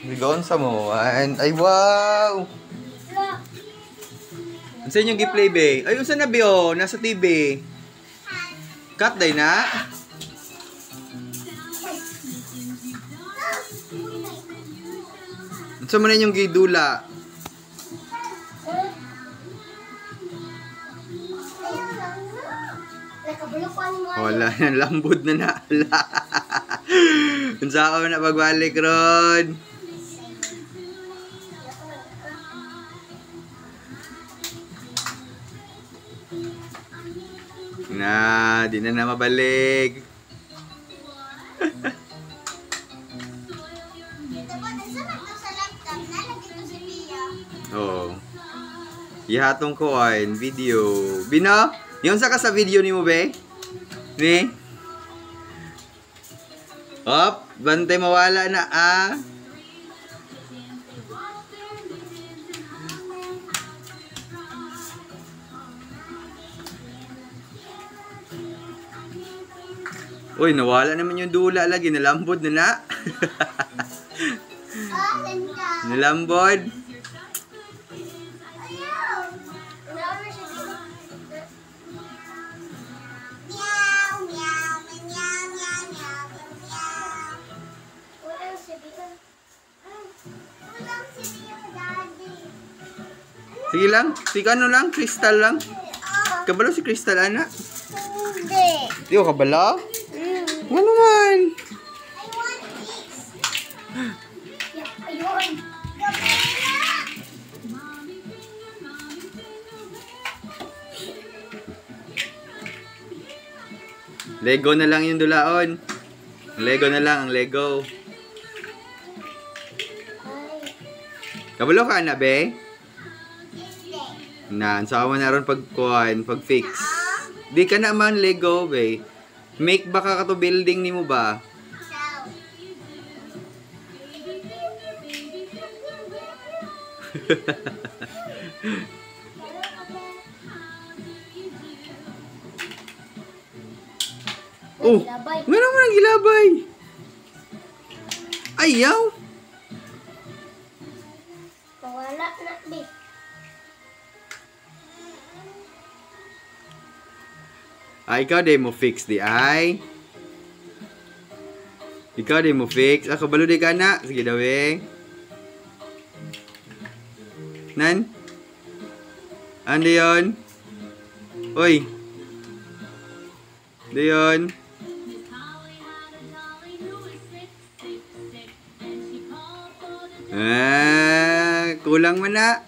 Ligawan sa mo. Ay, wow! Ano inyong gi-play, be? Ay, unsa na, be, oh? Nasa TV. Cut day na? Unsa man inyong gidula? Wala na, lambod na naala. Unsa ako na pagbalik ron? Na, di na mabalik. Oh. Ihatong ko ay video. Bino? Yung sa ka sa video ni mo, be? Ni? Op, bantay mawala na, ah. Uy, nawala naman yung dula lagi. Nalambod na na. Nalambod. Sige lang. Sige ano lang. Kristal lang. Kabalo si Kristal, anak? Hindi. Di ko kabalo? Ano man? I want this. Ayun. Lego na lang yung dulaon. Lego na lang, ang Lego. Kabalo ka na, be? Na, ansawa na ron pag-kuhan, pag-fix. Di ka naman Lego, be. Make baka ka to building ni mo ba? Oh, meron mo nang gilabay. Ayaw. Mawala na, be. Ay, ikaw din mo fix di ay. Ikaw din mo fix. Ako balo di ka na. Sige daw eh. Nan? Ano yun? Uy. Ano yun? Kulang man na.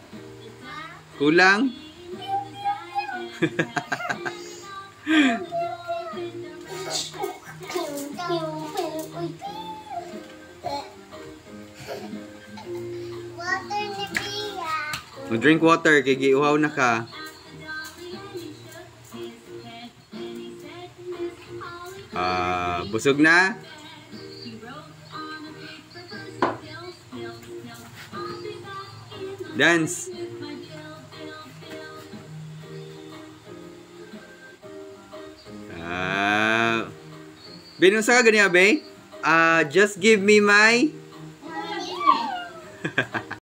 Kulang. Water ni Bia. Drink water kay giuhaw na ka. Busog na? Dance. Binusa ka ganyan, be? Just give me my...